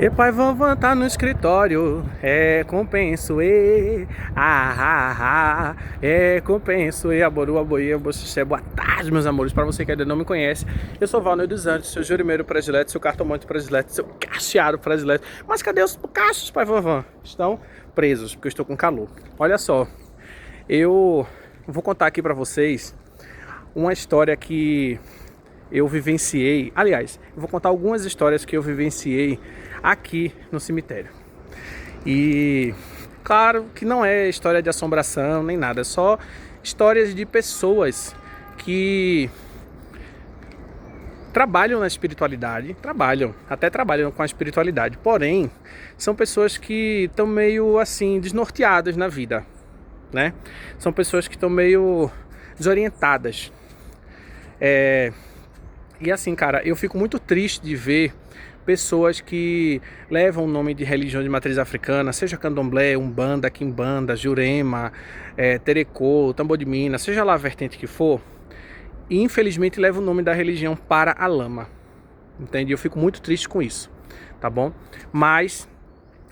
E pai, vovó tá no escritório, compenso, compenso, aboru, aboia, boa tarde, meus amores. Para você que ainda não me conhece, eu sou Valnei dos Anjos, seu jurimeiro predileto, seu cartomante predileto, seu cacheado predileto. Mas cadê os cachos, pai, vovó? Estão presos, porque eu estou com calor. Olha só, eu vou contar aqui para vocês uma história que eu vivenciei. Aliás, eu vou contar algumas histórias que eu vivenciei aqui no cemitério. E claro que não é história de assombração nem nada, é só histórias de pessoas que trabalham na espiritualidade, até trabalham com a espiritualidade, porém são pessoas que estão meio assim desnorteadas na vida, né? São pessoas que estão meio desorientadas. E assim, cara, eu fico muito triste de ver pessoas que levam o nome de religião de matriz africana, seja candomblé, umbanda, quimbanda, jurema, terecô, tambor de Minas, seja lá a vertente que for, e infelizmente leva o nome da religião para a lama. Entende? Eu fico muito triste com isso, tá bom? Mas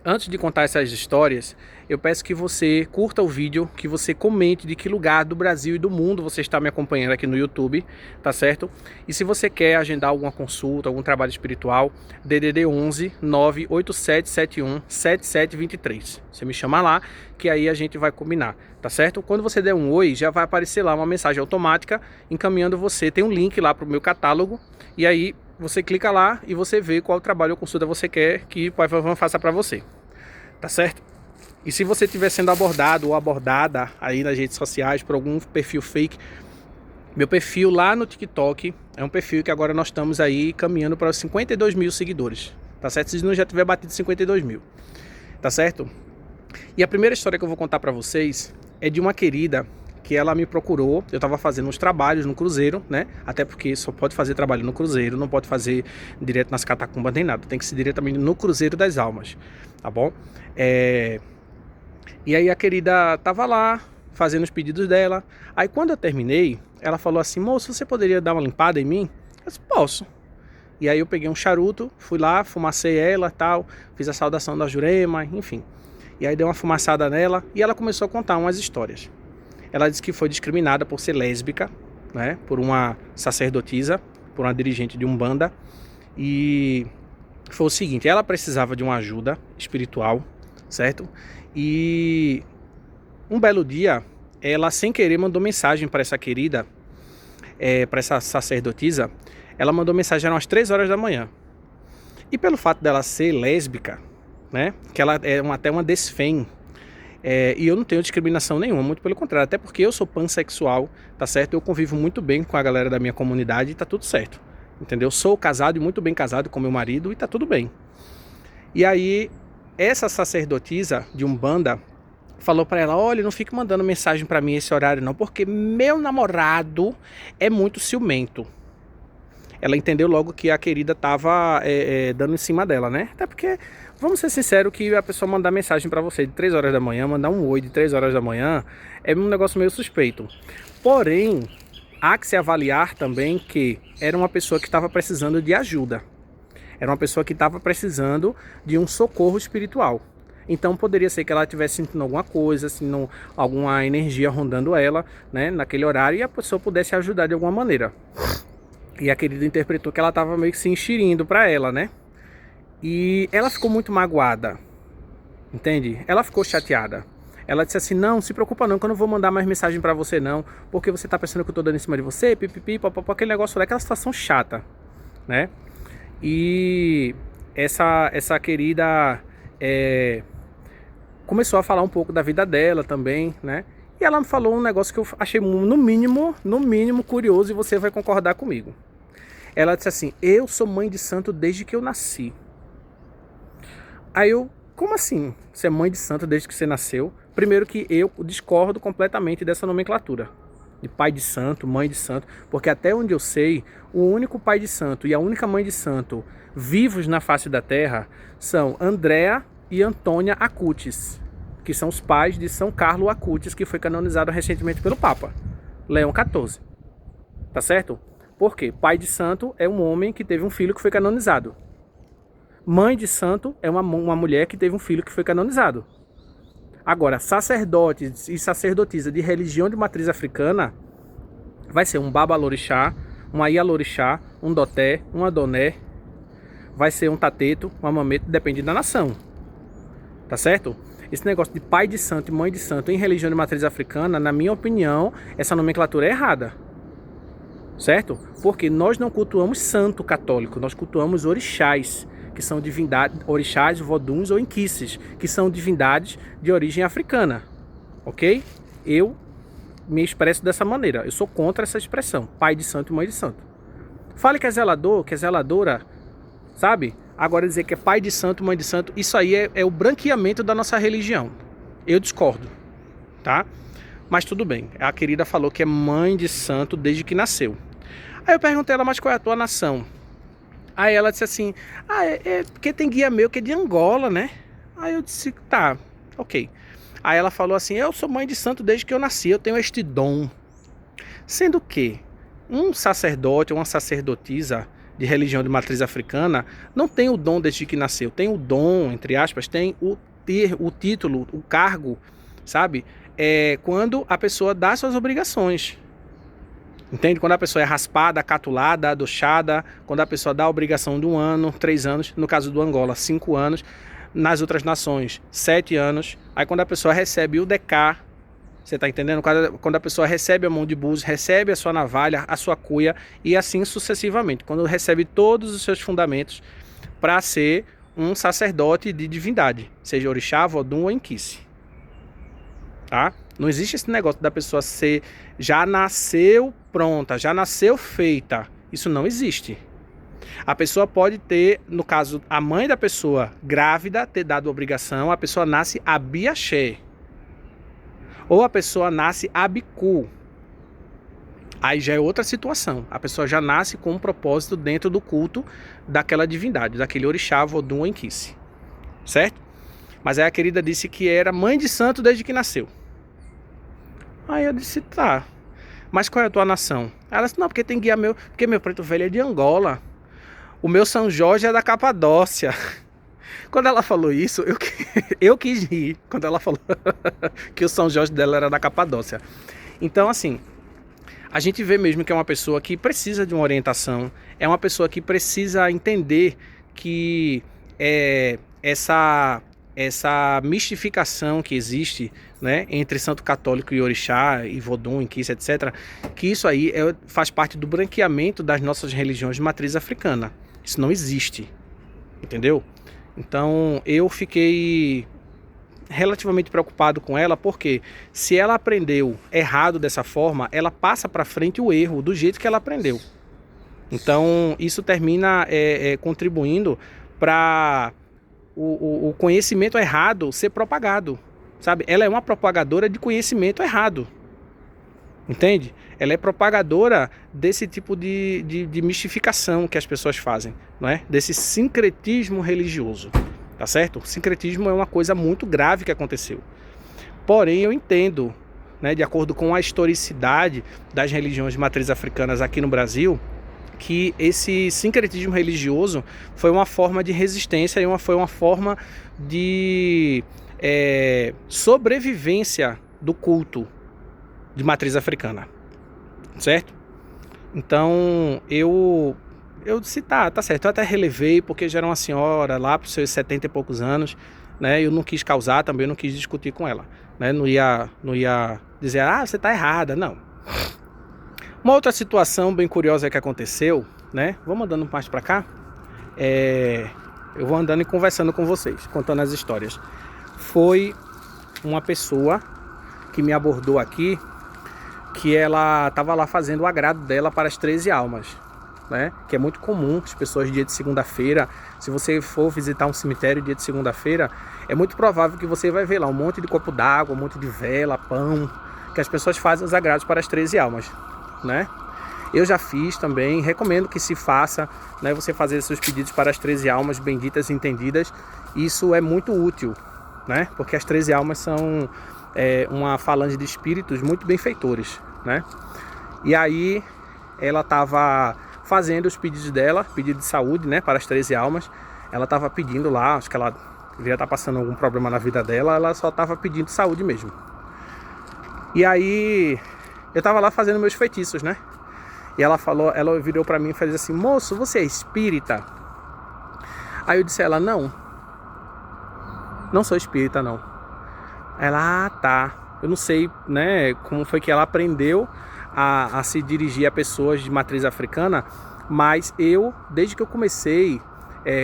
antes de contar essas histórias, eu peço que você curta o vídeo, que você comente de que lugar do Brasil e do mundo você está me acompanhando aqui no YouTube, tá certo? E se você quer agendar alguma consulta, algum trabalho espiritual, DDD 11 98771 7723. Você me chama lá, que aí a gente vai combinar, tá certo? Quando você der um oi, já vai aparecer lá uma mensagem automática encaminhando você. Tem um link lá para o meu catálogo, e aí você clica lá e você vê qual trabalho ou consulta você quer que o Pai Vovô faça para você, tá certo? E se você estiver sendo abordado ou abordada aí nas redes sociais por algum perfil fake, meu perfil lá no TikTok é um perfil que agora nós estamos aí caminhando para os 52 mil seguidores, tá certo? Se não já tiver batido 52 mil, tá certo? E a primeira história que eu vou contar para vocês é de uma querida que ela me procurou. Eu estava fazendo uns trabalhos no cruzeiro, né? Até porque só pode fazer trabalho no cruzeiro, não pode fazer direto nas catacumbas nem nada. Tem que ser diretamente no Cruzeiro das Almas, tá bom? E aí a querida tava lá fazendo os pedidos dela. Aí quando eu terminei, ela falou assim: moço, você poderia dar uma limpada em mim? Eu disse: posso. E aí eu peguei um charuto, fui lá, fumacei ela, tal, fiz a saudação da Jurema, enfim. E aí dei uma fumaçada nela e ela começou a contar umas histórias. Ela disse que foi discriminada por ser lésbica, né, por uma sacerdotisa, por uma dirigente de Umbanda. E foi o seguinte: ela precisava de uma ajuda espiritual, certo? E um belo dia, ela sem querer mandou mensagem para essa querida, para essa sacerdotisa. Ela mandou mensagem, eram umas 3 horas da manhã. E pelo fato dela ser lésbica, né, que ela é até uma desfém, e eu não tenho discriminação nenhuma, muito pelo contrário, até porque eu sou pansexual, tá certo? Eu convivo muito bem com a galera da minha comunidade e tá tudo certo, entendeu? Sou casado e muito bem casado com meu marido e tá tudo bem. E aí, essa sacerdotisa de Umbanda falou pra ela: olha, não fique mandando mensagem pra mim esse horário não, porque meu namorado é muito ciumento. Ela entendeu logo que a querida tava dando em cima dela, né? Até porque, vamos ser sinceros, que a pessoa mandar mensagem pra você de 3 horas da manhã, mandar um oi de 3 horas da manhã, é um negócio meio suspeito. Porém, há que se avaliar também que era uma pessoa que estava precisando de ajuda. Era uma pessoa que estava precisando de um socorro espiritual. Então poderia ser que ela estivesse sentindo alguma coisa, sentindo alguma energia rondando ela, né, naquele horário, e a pessoa pudesse ajudar de alguma maneira. E a querida interpretou que ela estava meio que se enxerindo para ela, né? E ela ficou muito magoada, entende? Ela ficou chateada. Ela disse assim: não, se preocupa não, que eu não vou mandar mais mensagem para você não, porque você tá pensando que eu tô dando em cima de você, pipipi, papapá, aquele negócio lá, aquela situação chata, né? E essa querida começou a falar um pouco da vida dela também, né? E ela me falou um negócio que eu achei no mínimo curioso, e você vai concordar comigo. Ela disse assim: eu sou mãe de santo desde que eu nasci. Aí eu: como assim? Você é mãe de santo desde que você nasceu? Primeiro que eu discordo completamente dessa nomenclatura de pai de santo, mãe de santo, porque até onde eu sei, o único pai de santo e a única mãe de santo vivos na face da terra são Andréa e Antônia Acutis, que são os pais de São Carlo Acutis, que foi canonizado recentemente pelo Papa Leão XIV. Tá certo? Por quê? Pai de santo é um homem que teve um filho que foi canonizado. Mãe de santo é uma mulher que teve um filho que foi canonizado. Agora, sacerdotes e sacerdotisa de religião de matriz africana vai ser um babalorixá, um aialorixá, um doté, um adoné, vai ser um tateto, um amameto, depende da nação. Tá certo? Esse negócio de pai de santo e mãe de santo em religião de matriz africana, na minha opinião, essa nomenclatura é errada. Certo? Porque nós não cultuamos santo católico, nós cultuamos orixás, que são divindades, orixás, voduns ou inquices, que são divindades de origem africana. Ok? Eu me expresso dessa maneira. Eu sou contra essa expressão, pai de santo e mãe de santo. Fale que é zelador, que é zeladora, sabe? Agora dizer que é pai de santo, mãe de santo, isso aí é o branqueamento da nossa religião. Eu discordo, tá? Mas tudo bem. A querida falou que é mãe de santo desde que nasceu. Aí eu perguntei a ela, mas qual é a tua nação? Aí ela disse assim, porque tem guia meu que é de Angola, né? Aí eu disse, tá, ok. Aí ela falou assim, eu sou mãe de santo desde que eu nasci, eu tenho este dom. Sendo que um sacerdote ou uma sacerdotisa de religião de matriz africana não tem o dom desde que nasceu. Tem o dom, entre aspas, tem o título, o cargo, sabe? Quando a pessoa dá suas obrigações. Entende? Quando a pessoa é raspada, catulada, adochada, quando a pessoa dá a obrigação de 1 ano, 3 anos, no caso do Angola, 5 anos, nas outras nações, 7 anos. Aí quando a pessoa recebe o DK, você está entendendo? Quando a pessoa recebe a mão de búzio, recebe a sua navalha, a sua cuia e assim sucessivamente. Quando recebe todos os seus fundamentos para ser um sacerdote de divindade, seja orixá, vodum ou inquice. Tá? Não existe esse negócio da pessoa ser, já nasceu pronta, já nasceu feita. Isso não existe. A pessoa pode ter, no caso, a mãe da pessoa grávida ter dado obrigação, a pessoa nasce abiaxé. Ou a pessoa nasce abicu. Aí já é outra situação. A pessoa já nasce com um propósito dentro do culto daquela divindade, daquele orixá, vodum ou inquice. Certo? Mas aí a querida disse que era mãe de santo desde que nasceu. Aí eu disse, tá. Mas qual é a tua nação? Ela disse, não, porque tem guia meu, porque meu preto velho é de Angola. O meu São Jorge é da Capadócia. Quando ela falou isso, eu quis rir. Quando ela falou que o São Jorge dela era da Capadócia. Então, assim, a gente vê mesmo que é uma pessoa que precisa de uma orientação. É uma pessoa que precisa entender que essa mistificação que existe, né, entre santo católico e orixá, e vodum, inquice, etc., que isso aí faz parte do branqueamento das nossas religiões de matriz africana. Isso não existe, entendeu? Então eu fiquei relativamente preocupado com ela, porque se ela aprendeu errado dessa forma, ela passa para frente o erro do jeito que ela aprendeu. Então isso termina contribuindo para o conhecimento errado ser propagado, sabe? Ela é uma propagadora de conhecimento errado, entende? Ela é propagadora desse tipo de mistificação que as pessoas fazem, não é? Desse sincretismo religioso, tá certo? O sincretismo é uma coisa muito grave que aconteceu. Porém, eu entendo, né, de acordo com a historicidade das religiões de matriz africanas aqui no Brasil, que esse sincretismo religioso foi uma forma de resistência e foi uma forma de sobrevivência do culto de matriz africana, certo? Então eu disse, tá certo, eu até relevei, porque já era uma senhora lá para os seus 70 e poucos anos, né? Eu não quis causar também, eu não quis discutir com ela, né? Não ia dizer, você tá errada, não. Uma outra situação bem curiosa que aconteceu, né? Vamos andando mais para cá. Eu vou andando e conversando com vocês, contando as histórias. Foi uma pessoa que me abordou aqui, que ela estava lá fazendo o agrado dela para as 13 almas, né? Que é muito comum as pessoas dia de segunda-feira, se você for visitar um cemitério dia de segunda-feira, é muito provável que você vai ver lá um monte de copo d'água, um monte de vela, pão, que as pessoas fazem os agrados para as 13 almas, né? Eu já fiz também, recomendo que se faça, né, você fazer seus pedidos para as 13 almas benditas e entendidas. Isso é muito útil, né? Porque as 13 almas são uma falange de espíritos muito benfeitores, né? E aí ela estava fazendo os pedidos dela, pedido de saúde, né, para as 13 almas. ela estava pedindo lá, acho que ela devia estar passando algum problema na vida dela, ela só estava pedindo saúde mesmo. E aí, eu tava lá fazendo meus feitiços, né? E ela virou pra mim e fez assim: moço, você é espírita? Aí eu disse a ela: não sou espírita, não. Ela: ah, tá. Eu não sei, né, como foi que ela aprendeu a se dirigir a pessoas de matriz africana, mas desde que eu comecei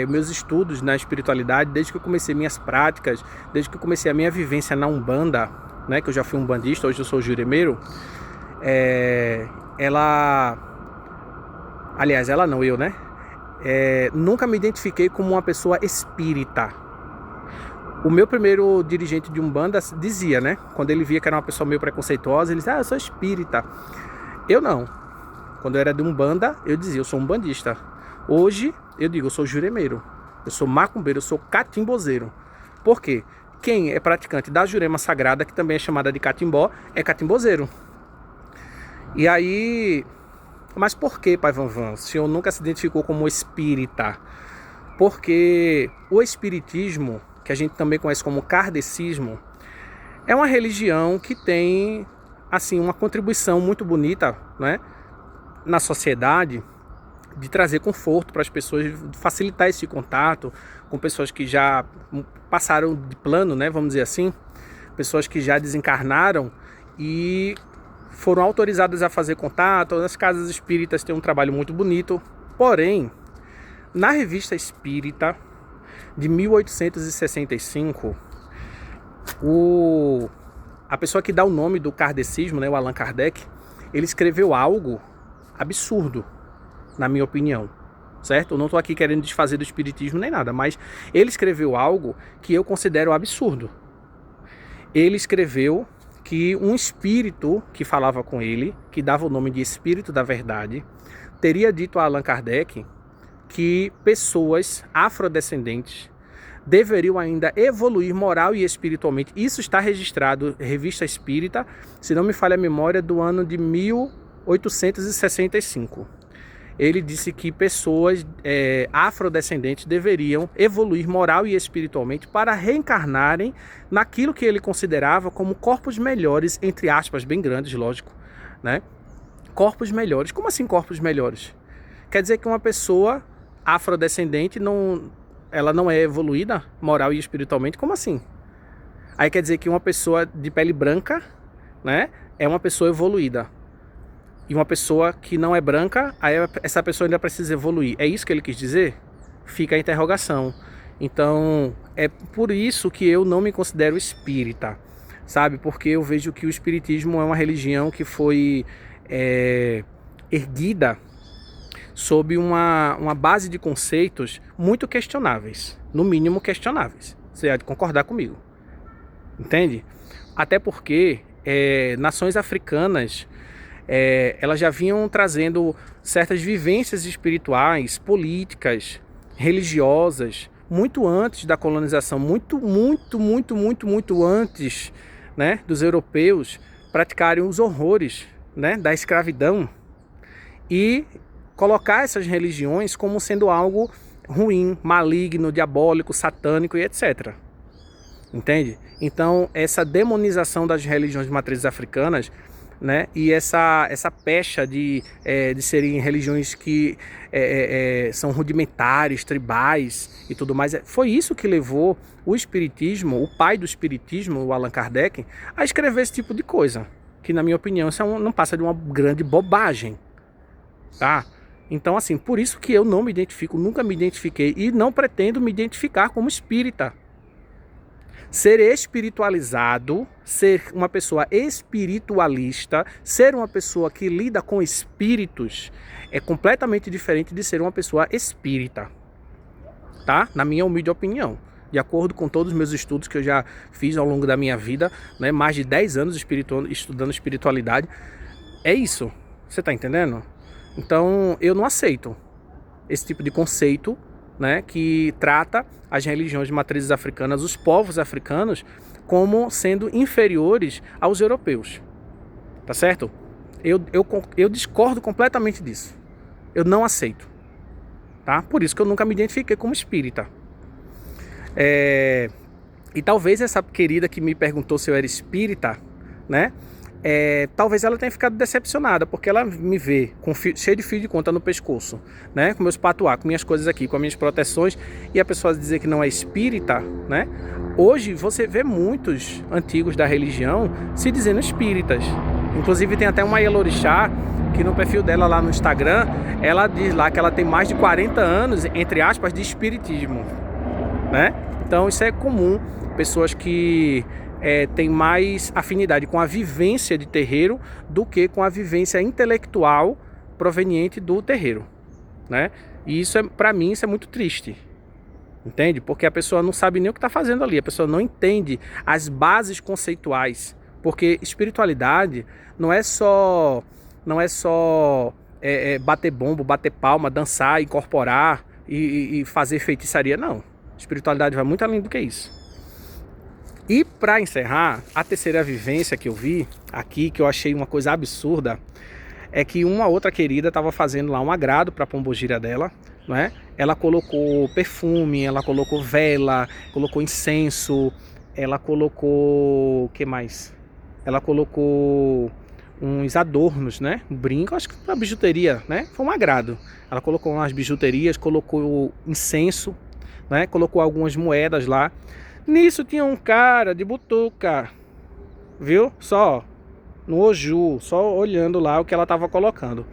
meus estudos na espiritualidade, desde que eu comecei minhas práticas, desde que eu comecei a minha vivência na Umbanda, né, que eu já fui umbandista, hoje eu sou juremeiro, eu, né, nunca me identifiquei como uma pessoa espírita. O meu primeiro dirigente de Umbanda dizia, né, quando ele via que era uma pessoa meio preconceituosa, ele dizia: ah, eu sou espírita. Eu não. Quando eu era de Umbanda, eu dizia: eu sou umbandista. Hoje, eu digo: eu sou juremeiro, eu sou macumbeiro, eu sou catimbozeiro. Por quê? Quem é praticante da Jurema Sagrada, que também é chamada de catimbó, é catimbozeiro. E aí... Mas por que, Pai Vanvan, o senhor nunca se identificou como espírita? Porque o espiritismo, que a gente também conhece como kardecismo, é uma religião que tem, assim, uma contribuição muito bonita, né, na sociedade, de trazer conforto para as pessoas, de facilitar esse contato com pessoas que já passaram de plano, né, vamos dizer assim, pessoas que já desencarnaram e foram autorizadas a fazer contato. As casas espíritas têm um trabalho muito bonito. Porém, na Revista Espírita de 1865, a pessoa que dá o nome do kardecismo, né, o Allan Kardec, ele escreveu algo absurdo, na minha opinião, certo? Eu não estou aqui querendo desfazer do espiritismo nem nada, mas ele escreveu algo que eu considero absurdo. Ele escreveu que um espírito que falava com ele, que dava o nome de Espírito da Verdade, teria dito a Allan Kardec que pessoas afrodescendentes deveriam ainda evoluir moral e espiritualmente. Isso está registrado em Revista Espírita, se não me falha a memória, do ano de 1865. Ele disse que pessoas afrodescendentes deveriam evoluir moral e espiritualmente para reencarnarem naquilo que ele considerava como corpos melhores, entre aspas, bem grandes, lógico, né? Corpos melhores. Como assim corpos melhores? Quer dizer que uma pessoa afrodescendente ela não é evoluída moral e espiritualmente? Como assim? Aí quer dizer que uma pessoa de pele branca, né, é uma pessoa evoluída. E uma pessoa que não é branca, aí essa pessoa ainda precisa evoluir. É isso que ele quis dizer? Fica a interrogação. Então, é por isso que eu não me considero espírita, sabe? Porque eu vejo que o espiritismo é uma religião que foi erguida sob uma base de conceitos muito questionáveis, no mínimo questionáveis. Você há de concordar comigo, entende? Até porque nações africanas, elas já vinham trazendo certas vivências espirituais, políticas, religiosas, muito antes da colonização, muito antes, né, dos europeus praticarem os horrores, né, da escravidão e colocar essas religiões como sendo algo ruim, maligno, diabólico, satânico e etc. Entende? Então, essa demonização das religiões de matrizes africanas, né, e essa pecha de serem religiões que são rudimentares, tribais e tudo mais, foi isso que levou o espiritismo, o pai do espiritismo, o Allan Kardec, a escrever esse tipo de coisa, que na minha opinião isso não passa de uma grande bobagem, tá? Então, assim, por isso que eu não me identifico, nunca me identifiquei e não pretendo me identificar como espírita. Ser espiritualizado, ser uma pessoa espiritualista, ser uma pessoa que lida com espíritos é completamente diferente de ser uma pessoa espírita, tá? Na minha humilde opinião, de acordo com todos os meus estudos que eu já fiz ao longo da minha vida, né, mais de 10 anos estudando espiritualidade, é isso, você tá entendendo? Então eu não aceito esse tipo de conceito, né, que trata as religiões de matrizes africanas, os povos africanos, como sendo inferiores aos europeus, tá certo? Eu discordo completamente disso, eu não aceito, tá? Por isso que eu nunca me identifiquei como espírita. E talvez essa querida que me perguntou se eu era espírita, né? Talvez ela tenha ficado decepcionada, porque ela me vê cheio de fio de conta no pescoço, né? Com meus patuá, com minhas coisas aqui, com as minhas proteções, e a pessoa dizer que não é espírita, né? Hoje você vê muitos antigos da religião se dizendo espíritas. Inclusive tem até uma Yalorixá que no perfil dela lá no Instagram, ela diz lá que ela tem mais de 40 anos, entre aspas, de espiritismo, né? Então isso é comum, pessoas que têm mais afinidade com a vivência de terreiro do que com a vivência intelectual proveniente do terreiro, né? E isso, para mim, isso é muito triste, entende? Porque a pessoa não sabe nem o que está fazendo ali, a pessoa não entende as bases conceituais, porque espiritualidade não é só bater bombo, bater palma, dançar, incorporar e fazer feitiçaria, não. Espiritualidade vai muito além do que isso. E para encerrar, a terceira vivência que eu vi aqui, que eu achei uma coisa absurda, é que uma outra querida estava fazendo lá um agrado para a pombogira dela, né? Ela colocou perfume, ela colocou vela, colocou incenso, ela colocou... o que mais? Ela colocou uns adornos, né? Um brinco, acho que uma bijuteria, né? Foi um agrado. Ela colocou umas bijuterias, colocou incenso, né? Colocou algumas moedas lá. Nisso tinha um cara de butuca, viu? Só no Oju, só olhando lá o que ela estava colocando.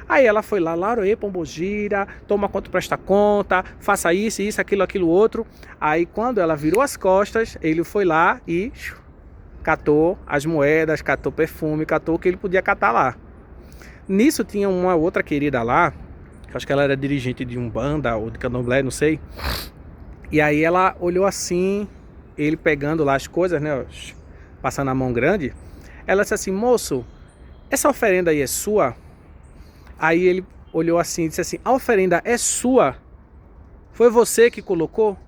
Aí ela foi lá, Laroê, pombogira, toma conta, presta conta, faça isso, aquilo, outro. Aí quando ela virou as costas, ele foi lá e catou as moedas, catou perfume, catou o que ele podia catar lá. Nisso tinha uma outra querida lá, que acho que ela era dirigente de Umbanda ou de Candomblé, não sei. E aí ela olhou assim, ele pegando lá as coisas, né, passando a mão grande. Ela disse assim: moço, essa oferenda aí é sua? Aí ele olhou assim e disse assim: a oferenda é sua? Foi você que colocou?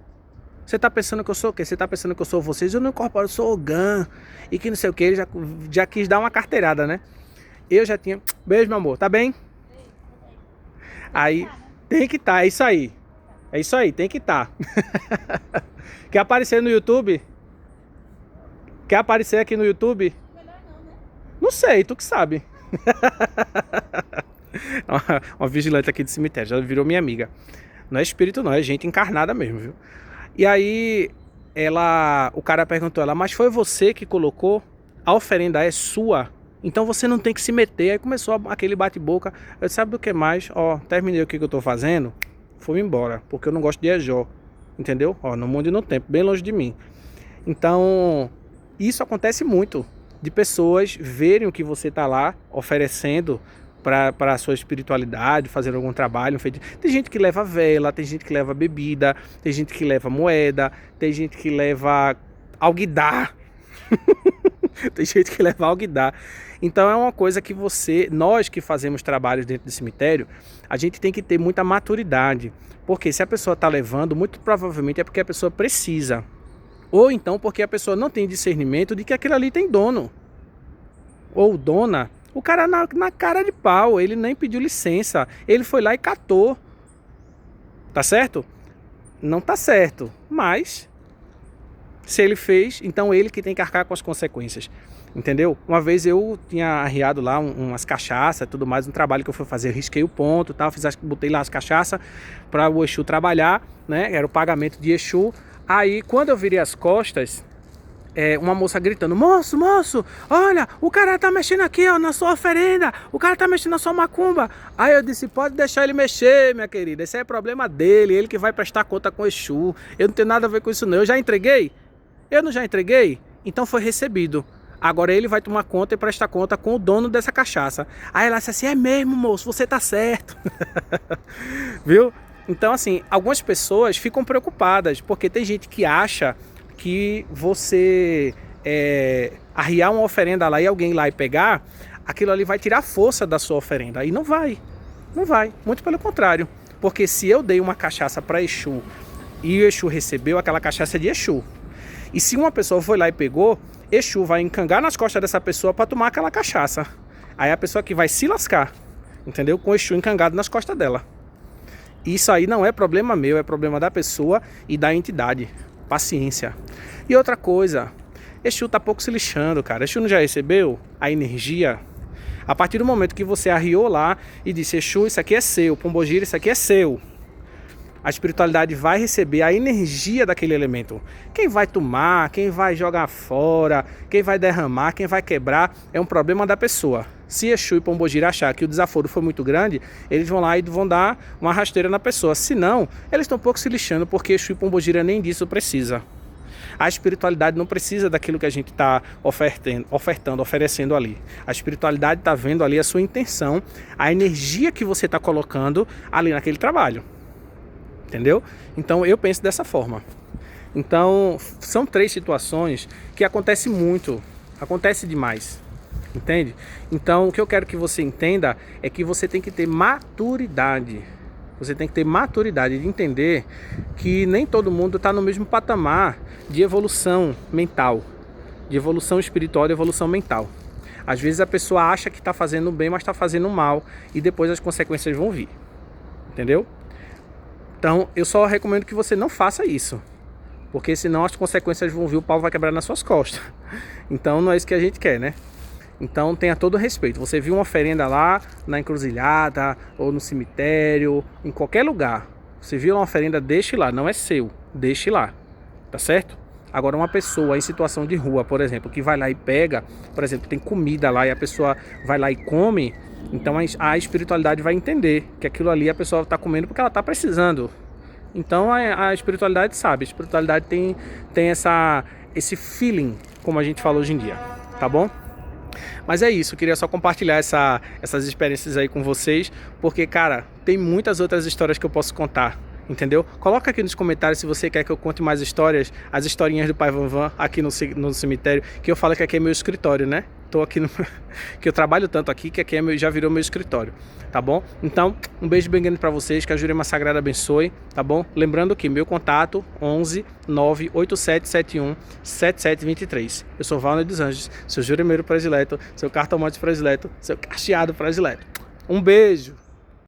Você tá pensando que eu sou o quê? Você tá pensando que eu sou vocês? Eu não incorporo, eu sou Ogã. E que não sei o que. Ele já quis dar uma carteirada, né? Eu já tinha... Beijo, meu amor. Tá bem? Aí, tem que estar. É isso aí. É isso aí, tem que estar. Quer aparecer no YouTube? Quer aparecer aqui no YouTube? Melhor não, né? Não sei, tu que sabe. Uma vigilante aqui do cemitério, já virou minha amiga. Não é espírito não, é gente encarnada mesmo, viu? E aí, o cara perguntou ela: mas foi você que colocou? A oferenda é sua? Então você não tem que se meter. Aí começou aquele bate-boca. Eu disse: sabe o que mais? Ó, terminei o que eu tô fazendo, fui embora, porque eu não gosto de ejó, entendeu? Ó, no mundo e no tempo, bem longe de mim. Então, isso acontece muito, de pessoas verem o que você tá lá oferecendo para a sua espiritualidade, fazer algum trabalho. Tem gente que leva vela, tem gente que leva bebida, tem gente que leva moeda, tem gente que leva alguidar. Tem gente que leva alguidar. Então é uma coisa que nós que fazemos trabalhos dentro do cemitério, a gente tem que ter muita maturidade. Porque se a pessoa está levando, muito provavelmente é porque a pessoa precisa. Ou então porque a pessoa não tem discernimento de que aquilo ali tem dono. Ou dona. O cara na cara de pau, ele nem pediu licença. Ele foi lá e catou. Tá certo? Não tá certo. Mas, se ele fez, então ele que tem que arcar com as consequências. Entendeu? Uma vez eu tinha arriado lá umas cachaças, tudo mais, um trabalho que eu fui fazer. Eu risquei o ponto, tal, botei lá as cachaças para o Exu trabalhar, né? Era o pagamento de Exu. Aí, quando eu virei as costas, uma moça gritando: moço, olha, o cara tá mexendo aqui, ó, na sua oferenda, o cara tá mexendo na sua macumba. Aí eu disse: pode deixar ele mexer, minha querida, esse é problema dele, ele que vai prestar conta com o Exu, eu não tenho nada a ver com isso não. Eu já entreguei? Eu não já entreguei? Então foi recebido. Agora ele vai tomar conta e prestar conta com o dono dessa cachaça. Aí ela disse assim: é mesmo, moço, você tá certo. Viu? Então assim, algumas pessoas ficam preocupadas, porque tem gente que acha que você arriar uma oferenda lá e alguém lá e pegar, aquilo ali vai tirar a força da sua oferenda. Aí não vai, não vai, muito pelo contrário. Porque se eu dei uma cachaça para Exu e o Exu recebeu, aquela cachaça de Exu. E se uma pessoa foi lá e pegou, Exu vai encangar nas costas dessa pessoa para tomar aquela cachaça. Aí a pessoa que vai se lascar, entendeu? Com o Exu encangado nas costas dela. Isso aí não é problema meu, é problema da pessoa e da entidade. paciência. E outra coisa, Exu tá pouco se lixando, cara. Exu não já recebeu a energia? A partir do momento que você arriou lá e disse, Exu, isso aqui é seu, Pombogira, isso aqui é seu, a espiritualidade vai receber a energia daquele elemento. Quem vai tomar, quem vai jogar fora, quem vai derramar, quem vai quebrar, é um problema da pessoa. Se Exu e Pombogira achar que o desaforo foi muito grande, eles vão lá e vão dar uma rasteira na pessoa. Se não, eles estão um pouco se lixando, porque Exu e Pombogira nem disso precisa. A espiritualidade não precisa daquilo que a gente está oferecendo ali. A espiritualidade está vendo ali a sua intenção, a energia que você está colocando ali naquele trabalho. Entendeu? Então eu penso dessa forma. Então são 3 situações que acontece muito, acontece demais, entende? Então o que eu quero que você entenda é que você tem que ter maturidade. Você tem que ter maturidade de entender que nem todo mundo está no mesmo patamar de evolução mental, de evolução espiritual, de evolução mental. Às vezes a pessoa acha que está fazendo bem, mas está fazendo mal, e depois as consequências vão vir. Entendeu? Então, eu só recomendo que você não faça isso, porque senão as consequências vão vir, o pau vai quebrar nas suas costas. Então, não é isso que a gente quer, né? Então, tenha todo o respeito. Você viu uma oferenda lá na encruzilhada, ou no cemitério, em qualquer lugar. Você viu uma oferenda, deixe lá, não é seu, deixe lá, tá certo? Agora, uma pessoa em situação de rua, por exemplo, que vai lá e pega, por exemplo, tem comida lá e a pessoa vai lá e come, então a espiritualidade vai entender que aquilo ali a pessoa está comendo porque ela está precisando. Então a espiritualidade sabe, a espiritualidade tem esse feeling, como a gente fala hoje em dia, tá bom? Mas é isso, eu queria só compartilhar essas experiências aí com vocês, porque, cara, tem muitas outras histórias que eu posso contar. Entendeu? Coloca aqui nos comentários se você quer que eu conte mais histórias, as historinhas do Pai Vanvan aqui no cemitério, que eu falo que aqui é meu escritório, né? Tô aqui que eu trabalho tanto aqui que aqui já virou meu escritório, tá bom? Então, um beijo bem grande pra vocês, que a Jurema Sagrada abençoe, tá bom? Lembrando que meu contato 11 98771 7723. Eu sou Valner dos Anjos, seu juremeiro predileto, seu cartomante predileto, seu cacheado predileto. Um beijo!